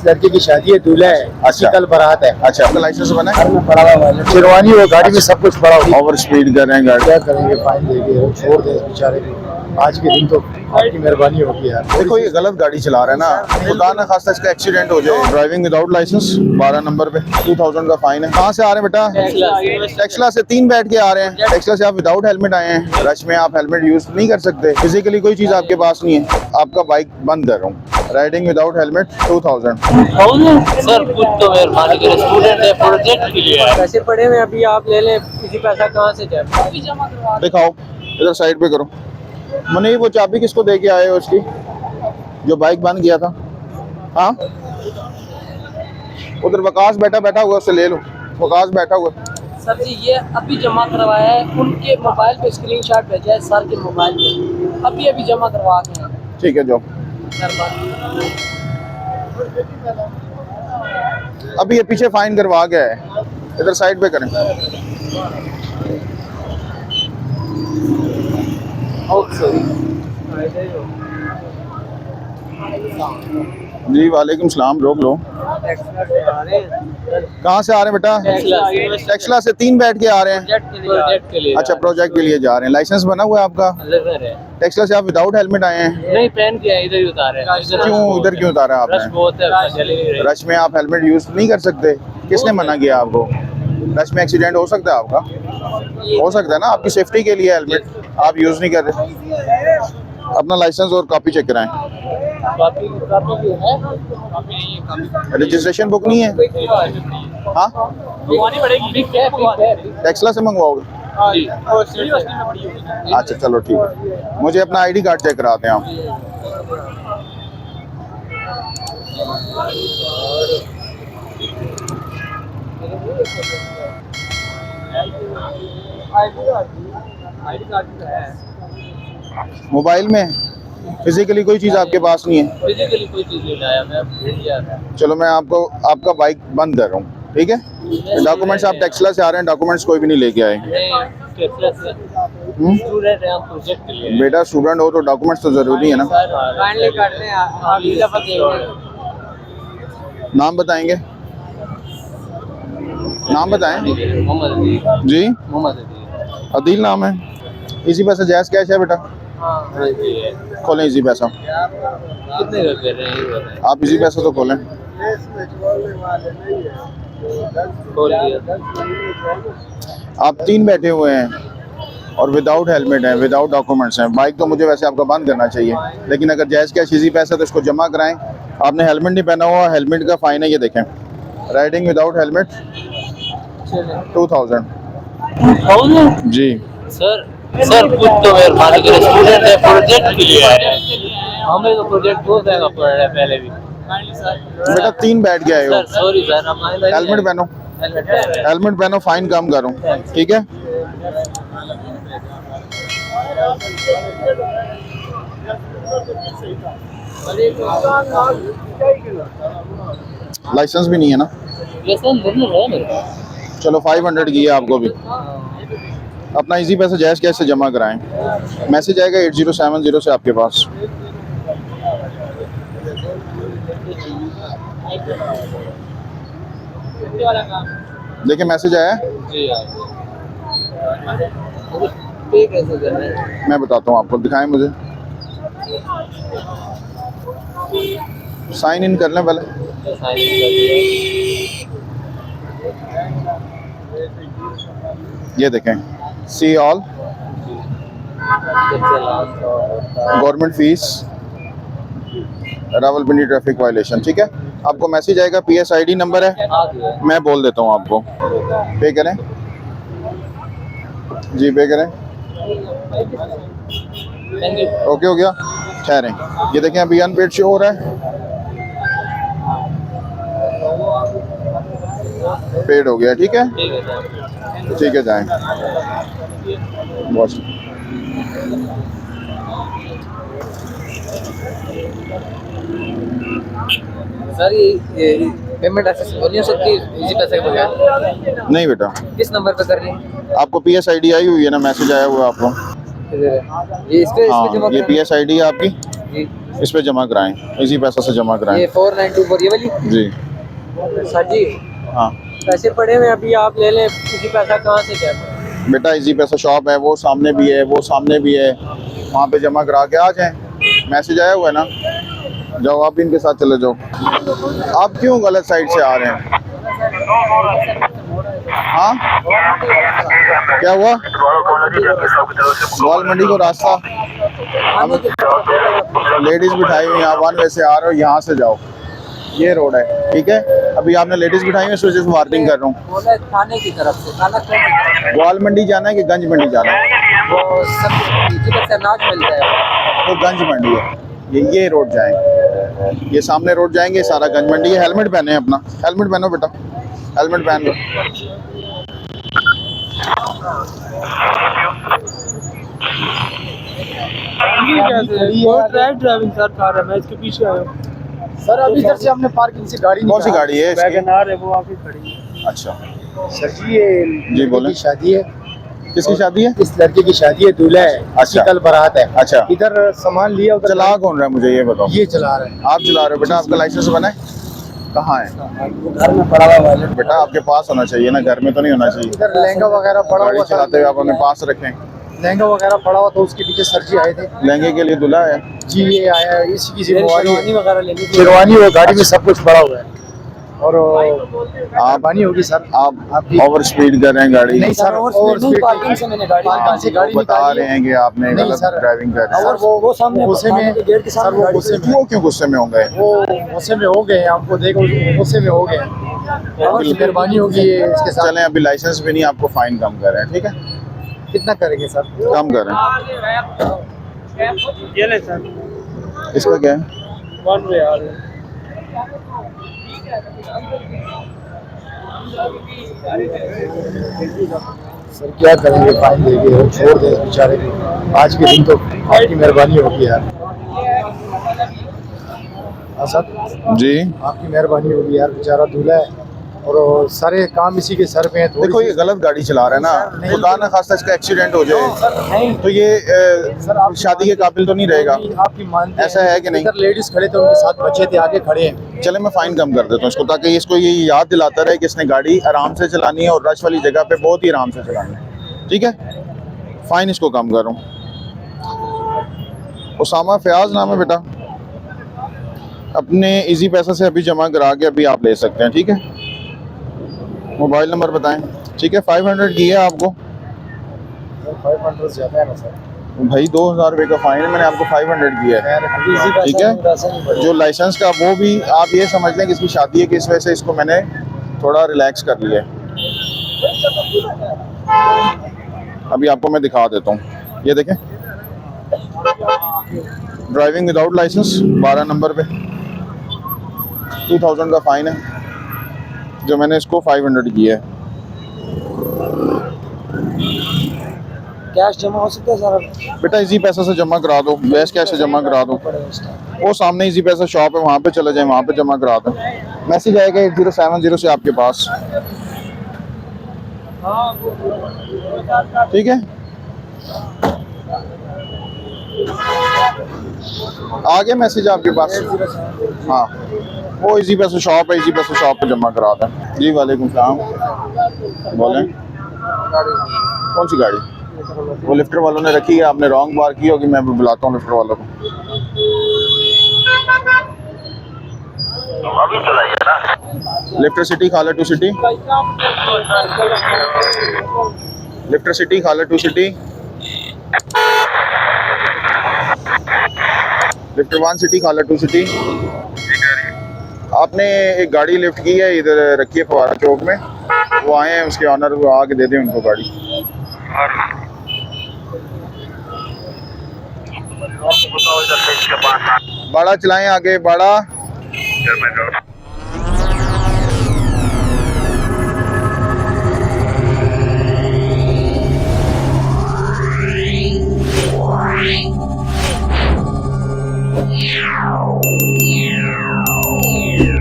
लड़के की शादी है, दूल्हा है, अच्छा। कल बारात है। अच्छा, आपका लाइसेंस बना है? घर में पड़ा हुआ है, शेरवानी हो, गाड़ी में सब कुछ पड़ा हुआ है। ओवर स्पीड कर रहे हैं गाड़ी। क्या करेंगे, फाइन देंगे, छोड़ दें इस बेचारे को। आज के दिन तो आपकी मेहरबानी होगी यार। देखो ये गलत गाड़ी चला रहा है ना, खुदा ना खास्ता इसका एक्सीडेंट हो जाए। ड्राइविंग विदाउट लाइसेंस 12 नंबर पे 2000 का फाइन है। कहाँ से आ रहे हैं बेटा? टेक्सला से 3 बैठ के आ रहे हैं। टेक्सला से आप विदाउट हेलमेट आए हैं। रश में आप हेलमेट यूज नहीं कर सकते। फिजिकली कोई चीज आपके पास नहीं है। आपका बाइक बंद कर रहा हूँ। Riding without helmet 2000। सर कुछ तो मेहरबानी करें, स्टूडेंट है, प्रोजेक्ट के लिए है। पैसे पड़े हुए अभी आप ले लें, इसी पैसा कहाँ से जाए? दिखाओ, इधर साइड पे करो। मने वो चाबी किसको दे के आए हो उसकी, जो बाइक बंद किया था? हाँ, उधर वकास बैठा हुआ, उससे ले लो। वकास बैठा हुआ। सर जी ये अभी जमा करवाया है, उनके मोबाइल पे स्क्रीनशॉट भेजा है सर के मोबाइल पे, अभी जमा करवा के हैं। ठीक है, जाओ। अभी ये पीछे फाइन करवा गया है। इधर साइड पे करें। जी वालेकुम सलाम। रोक लो। कहाँ से आ रहे हैं बेटा? टेक्सला से 3 बैठ के आ रहे हैं। प्रोजेक्ट के लिए। अच्छा, प्रोजेक्ट के लिए जा रहे हैं। लाइसेंस बना हुआ है आपका? टेक्सला से आप विदाउट हेलमेट आए हैं? नहीं, पहन के इधर ही उतारे। क्यों इधर क्यों उतारा रश आपने? बहुत है, चल ही नहीं रही। रश में आप हेलमेट यूज नहीं कर सकते। किसने मना किया आपको? रश में एक्सीडेंट हो सकता है आपका, हो सकता है ना। आपकी सेफ्टी के लिए हेलमेट आप यूज नहीं कर रहे। अपना लाइसेंस और कॉपी चेक कराएं। रजिस्ट्रेशन बुक नहीं है? हाँ, टेक्सला से मंगवाओगे? अच्छा चलो ठीक है। मुझे अपना आईडी कार्ड चेक कराते हैं आप। मोबाइल में फिजिकली कोई चीज़ आपके पास नहीं है? फिजिकली कोई चीज नहीं लाया मैं। चलो मैं आपको आपका बाइक बंद कर रहा हूँ, ठीक है? डॉक्यूमेंट्स आप टेक्सला से आ रहे हैं, डॉक्यूमेंट्स कोई भी नहीं लेके आए। स्टूडेंट है, हम प्रोजेक्ट के लिए। बेटा स्टूडेंट हो तो डॉक्यूमेंट्स तो जरूरी है ना। काइंडली कर लें आप। नाम बताएंगे? नाम बताएं। मोहम्मद अदील। जी, मोहम्मद अदील। अदील नाम है। इजी पैसा जायज़ कैश है बेटा? हाँ जी है। खोलें इजी पैसा। कितने का कर रहे हैं ये बताएं। आप इजी पैसा तो खोलें। खोल लिया। आप 3 बैठे हुए हैं और विदाउट हेलमेट हैं, विदाउट डॉक्यूमेंट्स हैं। बाइक तो मुझे वैसे आपका बंद करना चाहिए, लेकिन अगर जायज़ कैश इजी पैसा तो इसको जमा कराएं। आपने हेलमेट नहीं पहना हुआ, हेलमेट का फ़ाइन है, ये देखें। Riding without helmet 2000। जी सर कुछ तो मेहरबानी करें, स्टूडेंट है, प्रोजेक्ट के लिए आए हैं। हमें तो प्रोजेक्ट बहुत महंगा पड़ रहा है पहले भी। बेटा 3 बैठ के आए हो। सर सॉरी सर, हम हेलमेट पहनो, हेलमेट पहनो, फाइन कम करो, ठीक है? लाइसेंस भी नहीं है ना? चलो 500 की है आपको भी। अपना इजी पैसा जायज़ कैश से जमा कराएं। मैसेज आएगा 8070 से आपके पास। देखिए मैसेज आया है? मैं बताता हूँ आपको, दिखाएं मुझे। साइन इन कर लें पहले। ये देखें, see all, government fees, Rawalpindi traffic violation, ठीक है? आपको मैसेज आएगा, PSID नंबर है, मैं बोल देता हूँ आपको। पे करें जी, पे करें। ओके हो गया, ठहरें। ये देखें अभी अनपेड शो हो रहा है, पेड हो गया, ठीक है? ठीक है, जाएं। बहुत सर ये पेमेंट ऐसे हो नहीं सकती इजी पैसे के बगैर? नहीं बेटा, किस नंबर पे करनी है? आपको PSID आई हुई है ना, मैसेज आया हुआ है आपको? ये इसके हाँ, जमा ये PSID है आपकी। जी इस पे जमा कराएं, इजी पैसा से जमा कराएं। ये 4924 ये वाली जी सर जी हाँ पैसे पड़े हुए अभी आप ले लें, इसी पैसा कहाँ से क्या करें? बेटा, इजी पैसा शॉप है, वो सामने भी है, वो सामने भी है, वहाँ पे जमा करा के आ जाएं। मैसेज आया हुआ है ना, जाओ आप भी इनके साथ चले जाओ। आप क्यों गलत साइड से आ रहे हैं? हाँ क्या हुआ? ग्वाल मंडी को रास्ता हम लेडीज बिठाई हुई, यहाँ वन वे से आ रहे हो, यहाँ से जाओ, ये रोड है, ठीक है। अभी आपने लेडीज बिठाई हुई, इस वजह से वार्निंग कर रहा हूँ। बोला थाने की तरफ से, थाना कौन सी तरफ? ग्वाल मंडी जाना है कि गंज मंडी जाना है? वो सब जिधर से अनाज मिलता है वो गंज मंडी है, ये रोड जाएंगे, ये सामने रोड जाएंगे, सारा गंज मंडी है। हेलमेट पहने अपना, हेलमेट पहनो बेटा, हेलमेट पहन लो। ड्राइविंग सर कार है, मैं इसके पीछे आया हूँ। सर अभी इधर से हमने पार्किंग से गाड़ी कौन सी गाड़ी है इसकी? वैगनआर है, वो आगे खड़ी है। अच्छा सर जी ये जी बोलें। की शादी है, किसकी शादी है? इस लड़के की शादी है, दूल्हा है, अच्छा। कल बारात है। अच्छा। इधर सामान लिया, उधर चला कौन रहा है मुझे ये बताओ? ये चला रहा है। आप चला रहे हो बेटा? आपका लाइसेंस बना है? कहाँ है घर में पड़ा हुआ है बेटा? आपके पास होना चाहिए ना, घर में तो नहीं होना चाहिए। इधर लहंगा वगैरह पड़ा गाड़ी हुआ था, चलाते हुए आप अपने पास रखें। लहंगा वगैरह पड़ा हुआ तो उसके पीछे सर जी आए थे लहंगे के लिए दूल्हा है? जी, ये आया है, इसी की जिम्मेवारी शेरवानी है। वगैरह लेनी थी। शेरवानी और गाड़ी में सब कुछ पड़ा हुआ है, और आप बानी होगी सर। आप आपकी ओवर स्पीड कर रहे हैं गाड़ी। नहीं सर, ओवर स्पीड पार्किंग से मैंने गाड़ी पार्किंग से गाड़ी बता निकाली रहे है। हैं कि आपने नहीं गलत सर, ड्राइविंग कर रहे हैं। और वो सामने गुस्से में, थाने के गेट के सर सामने वो गाड़ी गुस्से में, वो क्यों गुस्से में होंगे? वो गुस्से में हो गए हैं, आपको देखो गुस्से में हो गए हैं। आपकी मेहरबानी होगी ये इसके साथ। चलें, अभी लाइसेंस भी नहीं, आपको फाइन कम कर रहे हैं, ठीक है? कितना करेंगे सर? कम कर रहे हैं। ये ले सर, इसका क्या है? 1 वे यार। सर क्या करेंगे, फाइन देंगे और छोड़ दें इस बेचारे को। आज के दिन तो आपकी मेहरबानी होगी यार। हाँ सर, जी आपकी मेहरबानी होगी यार, बेचारा दूल्हा है और सारे काम इसी के सर पे हैं। थोड़ी देखो, ये गलत गाड़ी चला रहा है ना, खुदा ना खास्ता इसका एक्सीडेंट हो जाए नहीं तो ये सर, आप शादी के काबिल तो नहीं रहेगा। आपकी मानते ऐसा है कि नहीं? इधर लेडीज खड़े थे, उनके साथ बच्चे थे, आगे खड़े हैं। चले, मैं फाइन कम कर देता हूँ इसको, ताकि इसको ये याद दिलाता रहे कि इसने गाड़ी आराम से चलानी है और रश वाली जगह पे बहुत ही आराम से चलानी है, ठीक है? फाइन इसको कम करूँ। उसामा फयाज नाम है बेटा, अपने इजी पैसा से अभी जमा करा के अभी आप ले सकते हैं, ठीक है? मोबाइल नंबर बताएं, ठीक है? 500 की है आपको 500 ज्यादा है ना सर? भाई, 2000 रुपये का फाइन है, मैंने आपको 500 किया है, ठीक है? जो लाइसेंस का वो भी आप ये समझ लें कि इसकी शादी है, कि इस वजह से इसको मैंने थोड़ा रिलैक्स कर लिया है। अभी आपको मैं दिखा देता हूँ, ये देखें, ड्राइविंग विदाउट लाइसेंस 12 नंबर पे 2000 का फाइन है, जो मैंने इसको 500 किया है। कैश जमा हो सकता है सर? बेटा, इजी पैसा से जमा करा दो, बैस कैश से जमा करा दो, वो सामने इजी पैसा शॉप है, वहाँ पे चले जाएं, वहाँ पे जमा करा दो। मैसेज आएगा 8070 से आपके पास, ठीक है? आ गया मैसेज आपके पास? हाँ, वो इजी पैसा शॉप है, इजी पैसा शॉप पे जमा करा दें। जी वालेकुम सलाम, बोलें। कौन सी गाड़ी? वो लिफ्टर वालों ने रखी है, आपने रॉन्ग बार की होगी, मैं बुलाता हूँ लिफ्टर वालों को। लिफ्टर सिटी, खाला टू सिटी, लिफ्टर सिटी, खाला टू सिटी, लिफ्टर 1 सिटी, खाला 2 सिटी। आपने एक गाड़ी लिफ्ट की है, इधर रखी है फवारा चौक में, वो आए हैं, उसके ऑनर को आके दे दें उनको गाड़ी। बड़ा चलाएं आगे, बड़ा